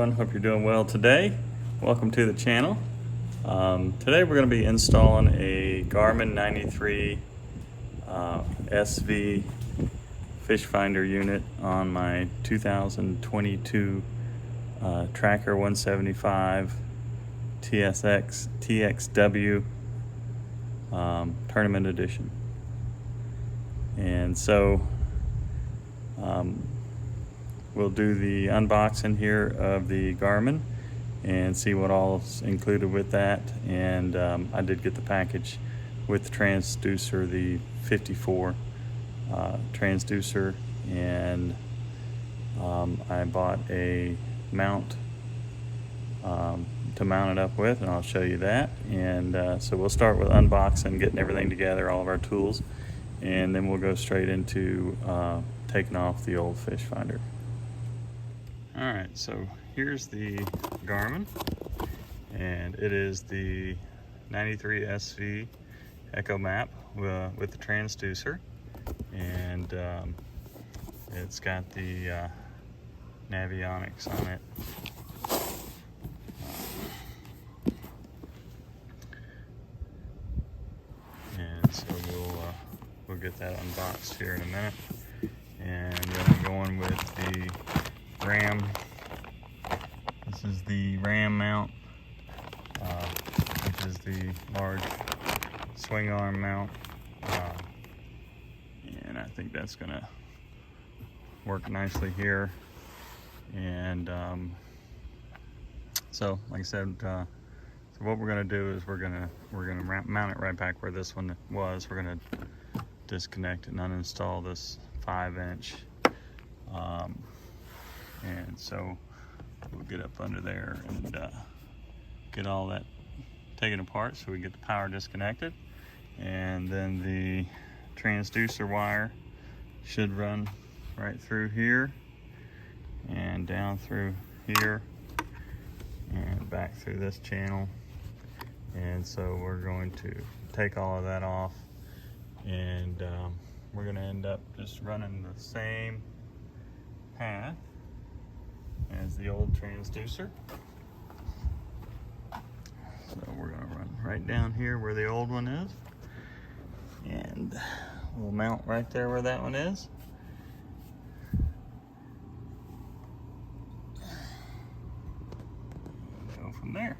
everyone, hope you're doing well today. Welcome to the channel. Today we're going to be installing a Garmin 93 SV fish finder unit on my 2022 Tracker 175 TXW Tournament Edition. And so we'll do the unboxing here of the Garmin and see what all's included with that. And I did get the package with the transducer, the 54 transducer, and I bought a mount to mount it up with, and I'll show you that. And so we'll start with unboxing, getting everything together, all of our tools, and then we'll go straight into taking off the old fish finder. Alright, so here's the Garmin, and it is the 93SV Echomap with the transducer, and it's got the navionics on it. And so we'll get that unboxed here in a minute, and then I'm going with the RAM. This is the RAM mount, which is the large swing arm mount, and I think that's gonna work nicely here. And so like I said, so what we're gonna do is we're gonna mount it right back where this one was. We're gonna disconnect it and uninstall this 5-inch, and so we'll get up under there and get all that taken apart so we get the power disconnected. And then the transducer wire should run right through here and down through here and back through this channel. And so we're going to take all of that off, and we're going to end up just running the same path as the old transducer. So we're going to run right down here where the old one is, and we'll mount right there where that one is. And go from there.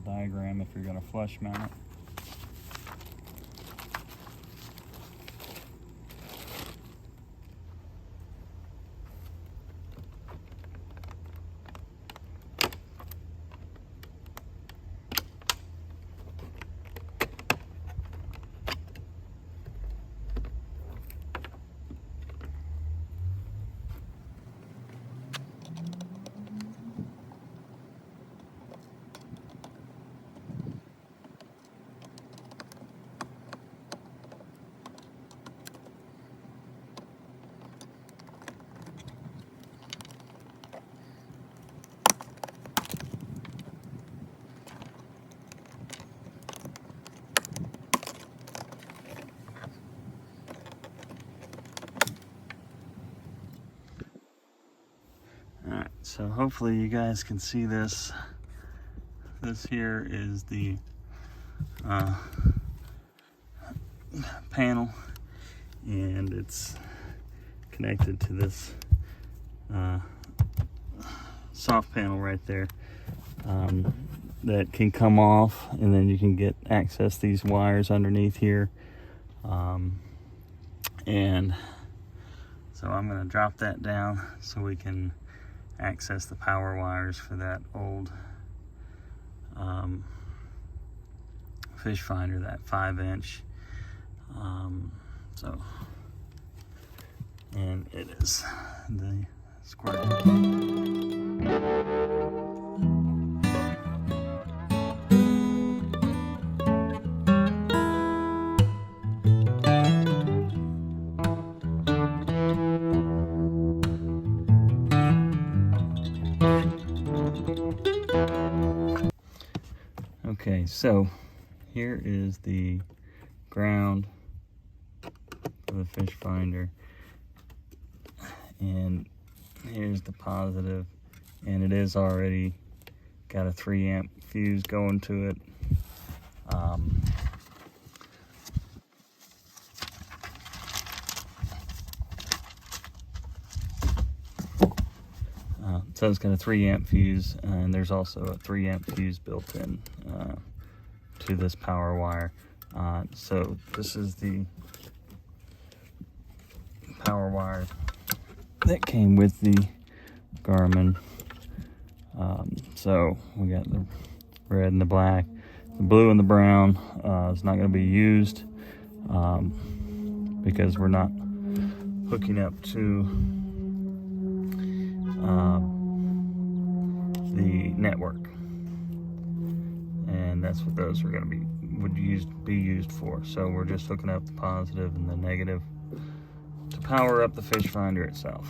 Diagram if you're going to flush mount it. Alright, so hopefully you guys can see this. This here is the panel, and it's connected to this soft panel right there that can come off, and then you can get access these wires underneath here. And so I'm going to drop that down so we can access the power wires for that old fish finder, that 5-inch. And it is the square. Okay, so here is the ground for the fish finder, and here's the positive, and it is already got a 3-amp fuse going to it. So it's got a 3-amp fuse, and there's also a 3-amp fuse built in to this power wire. So this is the power wire that came with the Garmin. So we got the red and the black. The blue and the brown is not going to be used because we're not hooking up to the network, and that's what those are going to be used for. So we're just hooking up the positive and the negative to power up the fish finder itself.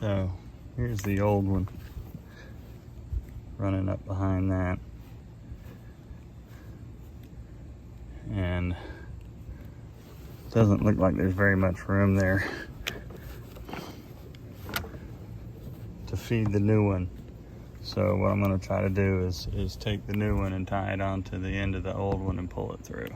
So here's the old one running up behind that, Doesn't look like there's very much room there to feed the new one. So what I'm going to try to do is take the new one and tie it onto the end of the old one and pull it through.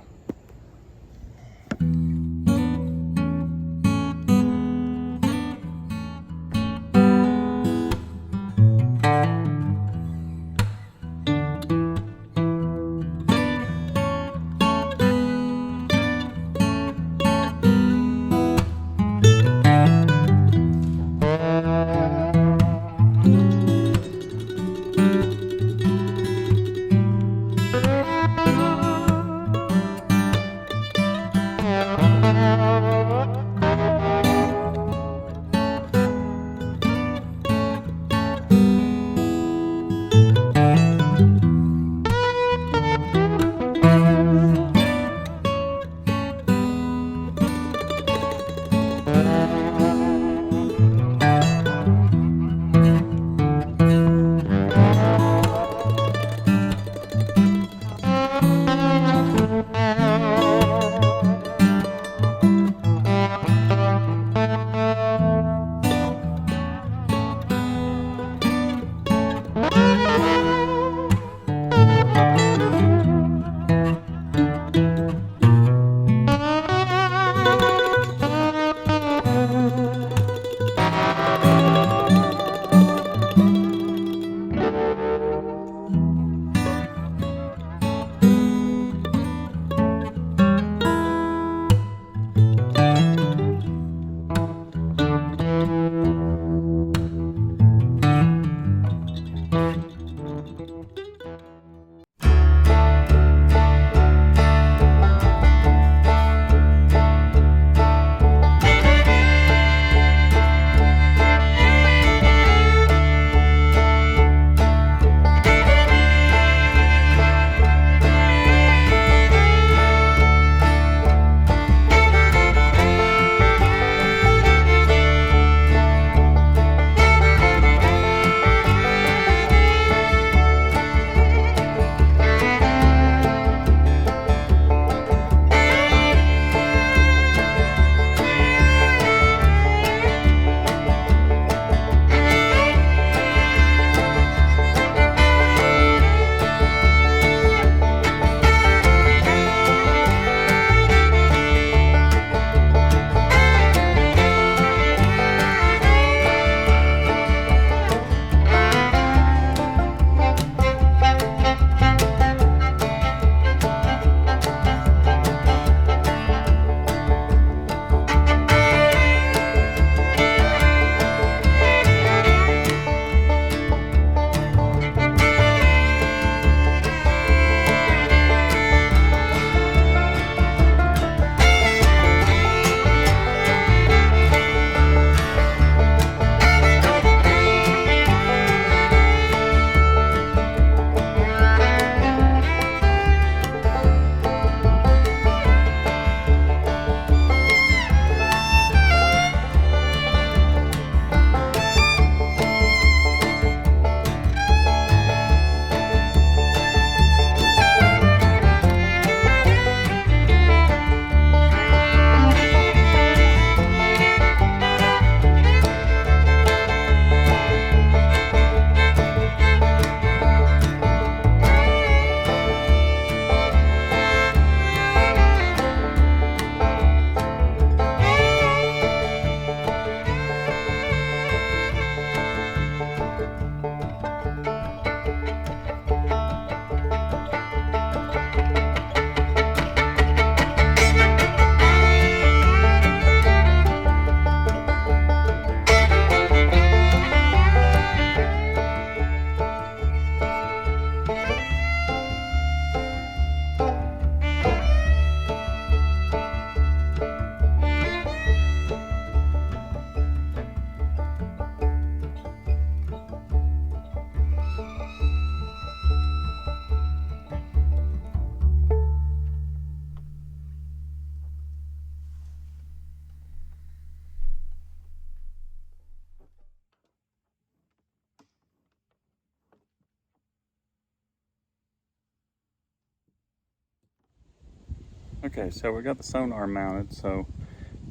Okay, so we got the sonar mounted, so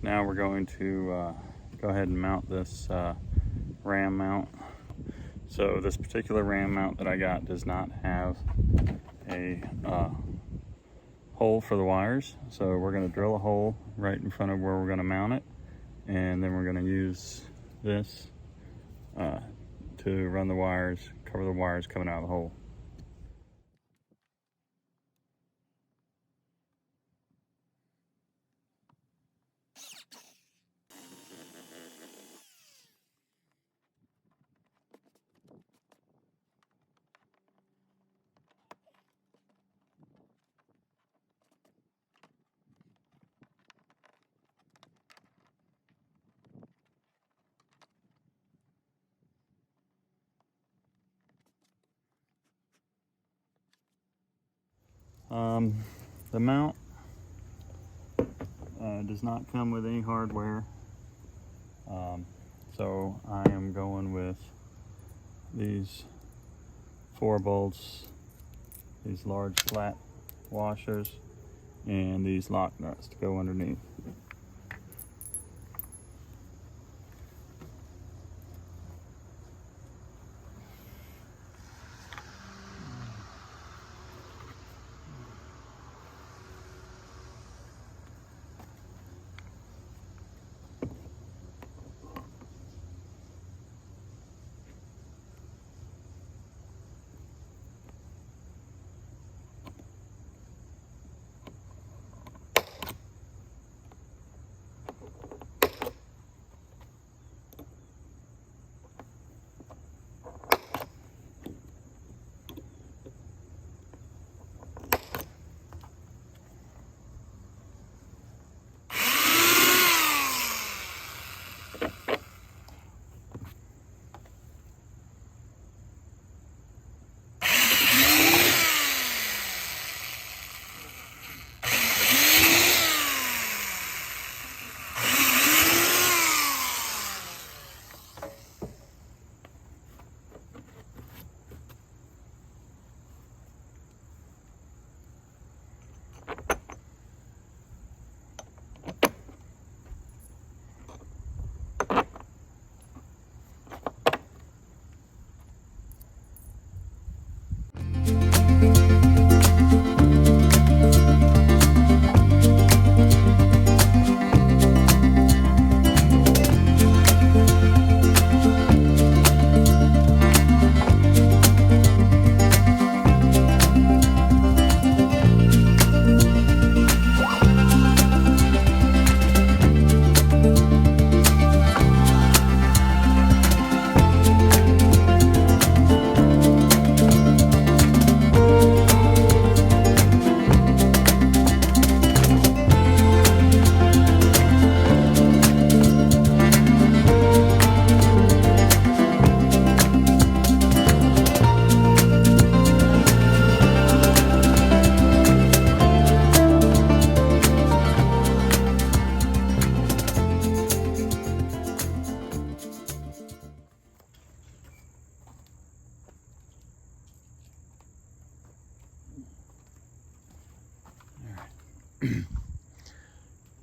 now we're going to go ahead and mount this ram mount. So this particular ram mount that I got does not have a hole for the wires, so we're going to drill a hole right in front of where we're going to mount it, and then we're going to use this to run the wires, cover the wires coming out of the hole. The mount does not come with any hardware, so I am going with these 4 bolts, these large flat washers, and these lock nuts to go underneath.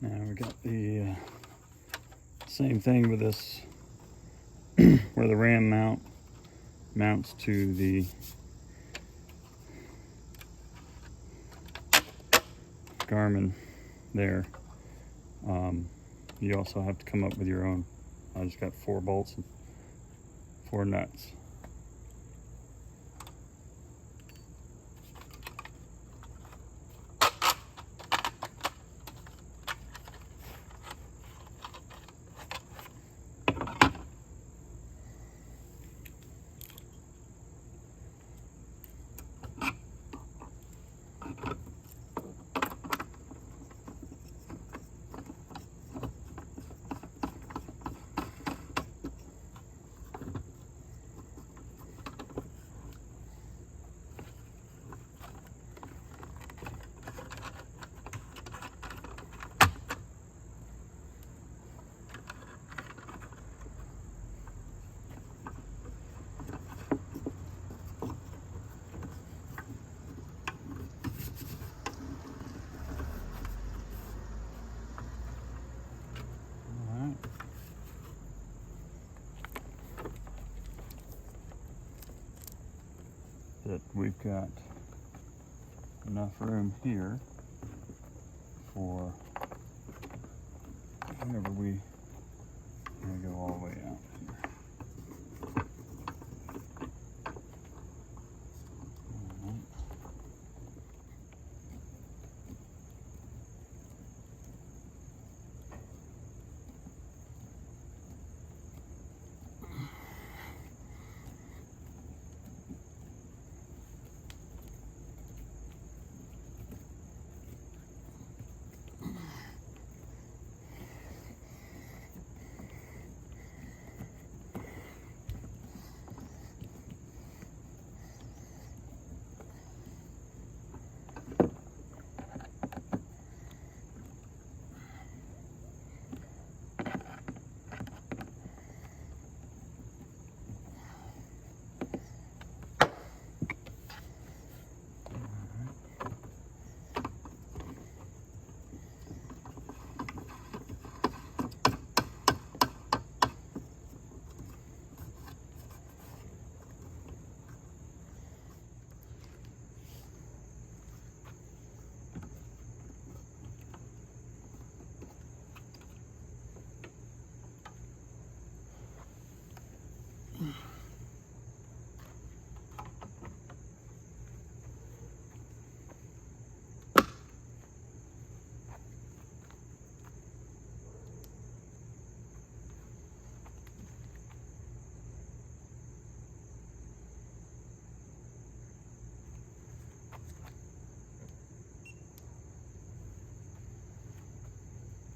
Now we got the same thing with this, where the ram mount mounts to the Garmin there. You also have to come up with your own. I just got 4 bolts and 4 nuts. that we've got enough room here for whenever we go all the way out here.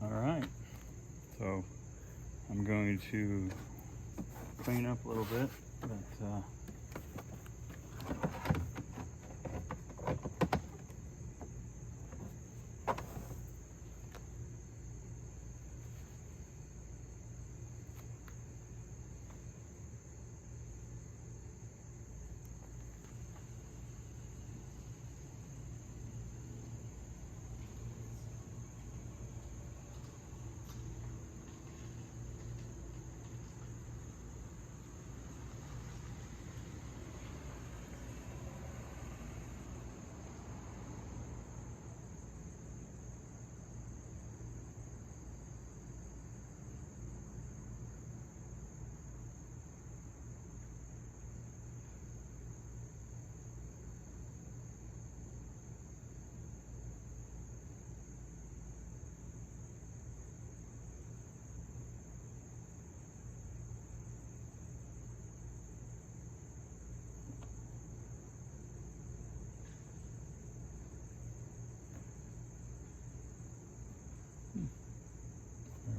All right, so I'm going to clean up a little bit, but there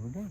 we go.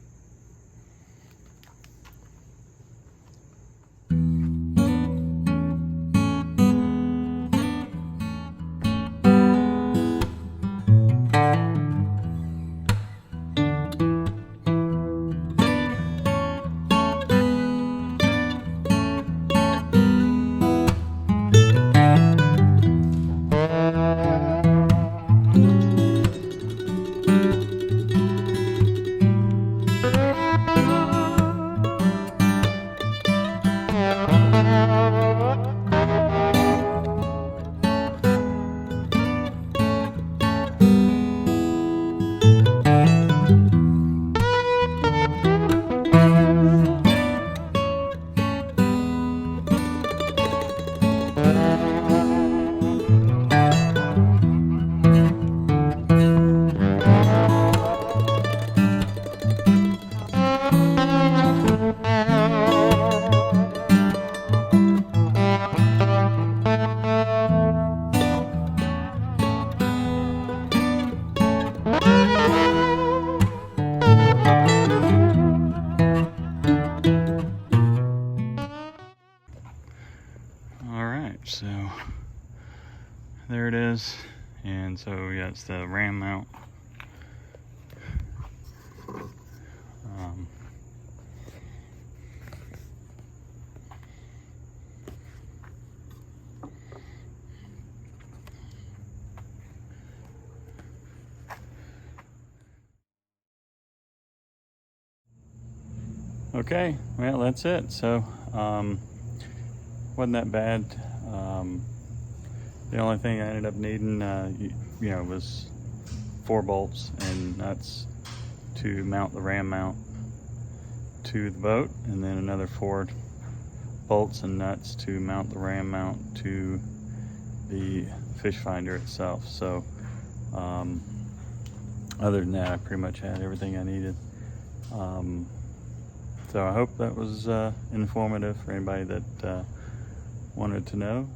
So there it is, and so yeah, it's the ram mount. Okay, well, that's it. So wasn't that bad. The only thing I ended up needing, you know, was 4 bolts and nuts to mount the ram mount to the boat, and then another 4 bolts and nuts to mount the ram mount to the fish finder itself. So other than that, I pretty much had everything I needed. So I hope that was informative for anybody that wanted to know.